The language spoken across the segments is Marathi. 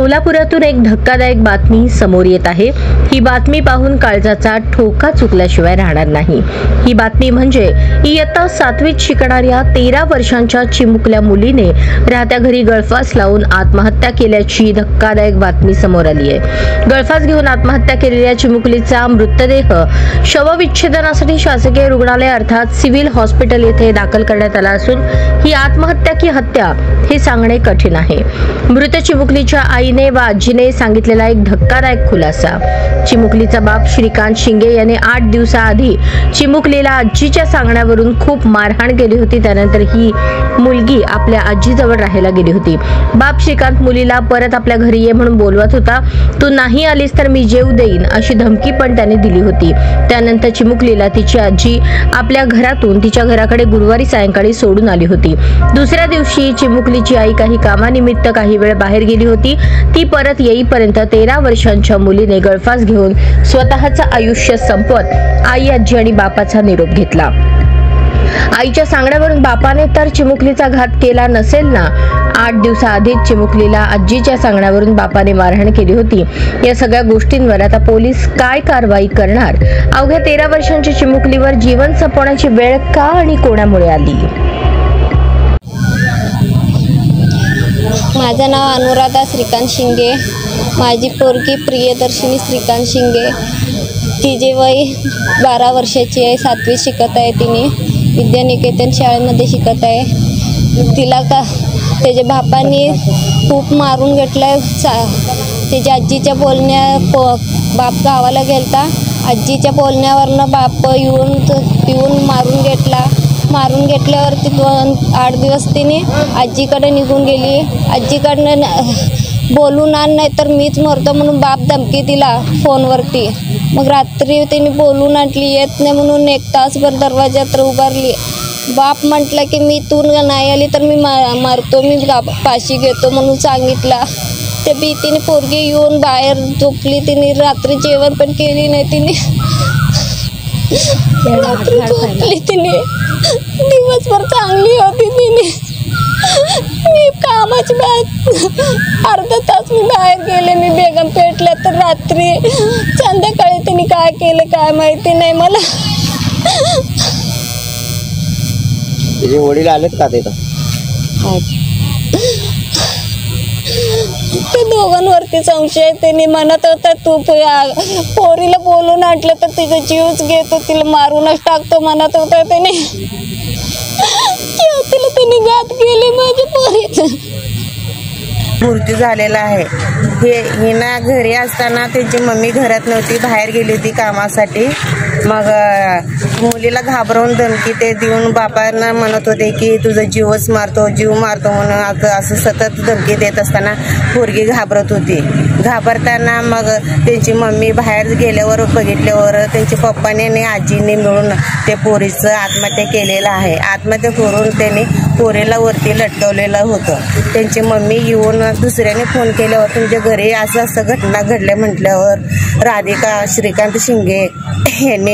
सोलापुरातून एक धक्कादायक बातमी समोर येत आहे। ही बातमी पाहून काळजाचा ठोका चुकल्याशिवाय राहणार नाही। ही बातमी म्हणजे इयत्ता 7वीत शिकणाऱ्या 13 वर्षांच्या चिमुकल्या मुलीने राहत्या घरी गळफास लावून आत्महत्या केल्याची धक्कादायक बातमी समोर आली आहे। गळफास घेऊन आत्महत्या केलेल्या चिमुकलीचा मृतदेह शवविच्छेदनासाठी शासकीय रुग्णालय अर्थात सिव्हिल हॉस्पिटल येथे दाखल करण्यात आला असून ही आत्महत्या की हत्या हे सांगणे कठीण आहे। मृत चिमुकलीच्या आईने व आजीने सांगितलेला एक धक्कादायक खुलासा। चिमुकलीचा बाप श्रीकांत शिंगे याने 8 दिवसाआधी चिमुकलीला आजीच्या सांगण्यावरून खूप मारहाण केली होती। त्यानंतर ही मुलगी आपल्या आजीजवळ राहायला गेली होती। बाप श्रीकांत मुलीला परत आपल्या घरी ये म्हणून बोलवत होता। तू नाही आलीस तर मी जीव देईन अशी धमकी पण त्याने दिली होती। त्यानंतर चिमुकलीला तिची आजी आपल्या घरातून तिच्या घराकडे गुरुवारी सायंकाळी सोडून आली होती। दुसऱ्या दिवशी चिमुकलीची आई काही कामानिमित्त काही वेळ बाहेर गेली होती। ती परत येईपर्यंत 13 वर्षांच्या मुलीने गळफास घेऊन स्वतःचं आयुष्य संपवत आई आजी आणि बापाचा निरोप घेतला। आईच्या सांगण्यावरून बापाने तर चिमुकलीचा घात केला नसेल ना। 8 दिवसाआधीच चिमुकलीला आजीच्या सांगण्यावरून बापाने मारहाण केली होती। या सगळ्या गोष्टींवर आता पोलीस काय कारवाई करणार? अवघ्या 13 वर्षांच्या चिमुकलीवर जीवन संपवण्याची वेळ का आणि कोणामुळे आली? माझं नाव अनुराधा श्रीकांत शिंगे। माझी पोरगी प्रियदर्शिनी श्रीकांत शिंगे। तिचे वय 12 वर्षाची आहे। 7वीत शिकत आहे। तिने विद्यानिकेतन शाळेमध्ये शिकत आहे। तिला त्याच्या बापाने खूप मारून घेतलं। त्याच्या आजीच्या बाप गावाला गेलता। आजीच्या बोलण्यावरनं बाप येऊन मारून घेतला। मारून घेतल्यावर ती 8 दिवस तिने आजीकडे निघून गेली। आजीकडनं बोलून आण नाही तर मीच मरतो म्हणून बाप धमकी दिला फोनवरती। मग रात्री तिने बोलून आणली। येत नाही म्हणून 1 तासभर दरवाजात उभारली। बाप म्हटलं की मी तू नाही आली तर मी मरतो, मी फाशी घेतो म्हणून सांगितला। त्या भीतीने पोरगी येऊन बाहेर झोपली। तिने रात्री जेवण पण केली नाही। तिने तिने दिवसभर चांगली होती। तिने मी कामाची अर्धा तास मी बाहेर गेले। मी बेगम पेटल्या तर रात्री संध्याकाळी तिने काय केलं काय माहिती नाही मला। तिचे वडील आलेत का तिथं? ते दोघांवरती संशय आहे। त्यांनी म्हणत होता तू पोरीला बोलून आणलं तर तिचा जीवच घेतो, तिला मारूनच टाकतो म्हणत होता त्याने। तिला त्यांनी घात केली माझ्या पोरीचं। मृत्यू झालेला आहे। हे ना घरी असताना त्यांची मम्मी घरात नव्हती, बाहेर गेली होती कामासाठी। मग मुलीला घाबरवून धमकी ते देऊन बापांना म्हणत होते की तुझा जीवच मारतो जीव मारतो म्हणून असं सतत धमकी देत असताना पोरगी घाबरत होती। घाबरताना मग त्यांची मम्मी बाहेर गेल्यावर बघितल्यावर त्यांच्या पप्पाने आणि आजीने मिळून ते पोरीचं आत्महत्या केलेलं आहे। आत्महत्या करून त्यांनी पोरीला वरती लटकवलेलं होतं। त्यांची मम्मी येऊन दुसऱ्याने फोन केल्यावर तुमच्या घरी असं घटना घडल्या म्हटल्यावर राधिका श्रीकांत शिंगे यांनी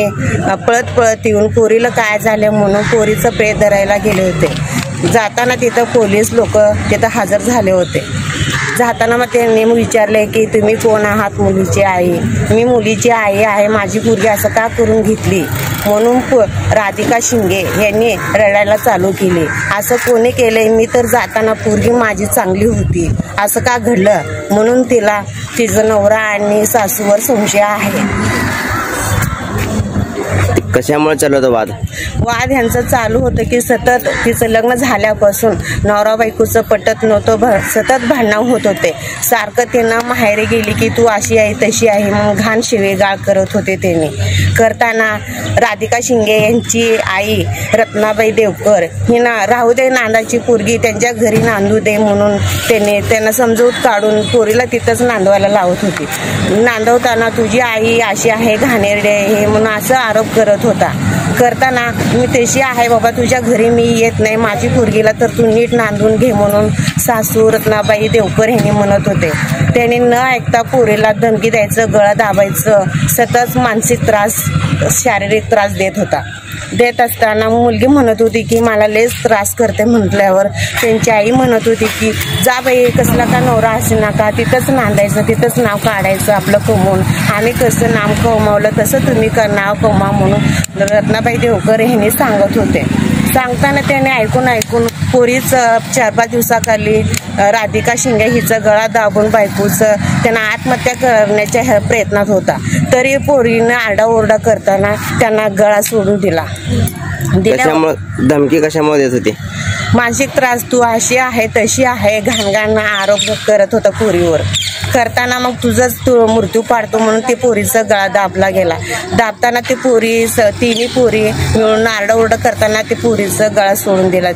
पळत येऊन पोरीला काय झालं म्हणून पोरीचं प्रेत धरायला गेले होते। जाताना तिथं पोलीस लोक तिथं हजर झाले होते। जाताना मग त्यांनी विचारले की तुम्ही कोण आहात? मुलीची आई। मी मुलीची आई आहे, माझी पोरगी असं का करून घेतली म्हणून राधिका शिंगे यांनी रडायला चालू केली। असं कोणी केलंय? मी तर जाताना पोरगी माझी चांगली होती, असं का घडलं म्हणून तिला तिचं नवरा आणि सासूवर संशय आहे। कशामुळे चालू होता वाद? ह्यांचं चालू होतं की सतत तिचं लग्न झाल्यापासून नवरा बायकोचं पटत नव्हतं, सतत भांडण होत होते। सारखं तिनं माहेरी गेली की तू अशी आहे तशी आहे म्हणून घाण शिवेगाळ करत होते। त्यांनी करताना राधिका शिंगे यांची आई रत्नाबाई देवकर हिनं राहू दे नांदाची पोरगी, त्यांच्या घरी नांदू दे म्हणून त्यांना समजूत काढून पोरीला तिथंच नांदवायला लावत होती। नांदवताना तुझी आई अशी आहे घाणेरडे हे म्हणून असं आरोप करत होता। करताना मी तशी आहे बाबा, तुझ्या घरी मी येत नाही, माझी पोरगीला तर तू नीट नांदून घे म्हणून सासू रत्नाबाई देवकर यांनी म्हणत होते। त्यांनी न ऐकता पोरीला धमकी द्यायचं, गळा दाबायचं, सतत मानसिक त्रास शारीरिक त्रास देत होता। देत असताना मुलगी म्हणत होती की मला लेस त्रास करते म्हटल्यावर त्यांची आई म्हणत होती की जा बाई कसला का नवरा असे नका तिथंच नांदायचं तिथंच नाव काढायचं आपलं कमवून आम्ही कसं नाव कमवलं तसं तुम्ही नाव कमवा म्हणून रत्नाबाई देवकर ह्यांनी सांगत होते. सांगताना त्याने ऐकून पोरीच 4-5 दिवसाखाली राधिका शिंगे हिचं गळा दाबून बायकोचं त्यांना आत्महत्या करण्याच्या प्रयत्नात होता. तरी पोरीनं आरडाओरडा करताना त्यांना गळा सोडून दिला. धमकी कशामुळे देत होती? मानसिक त्रास तू अशी आहे तशी आहे घाणघाण आरोप करत होता पोरीवर. करताना मग तुझंच तू मृत्यू पाडतो म्हणून ते पोरीचा गळा दाबला गेला. दाबताना ते तिन्ही पोरी मिळून आरडाओरडा करताना ते पोरीचा गळा सोडून दिला.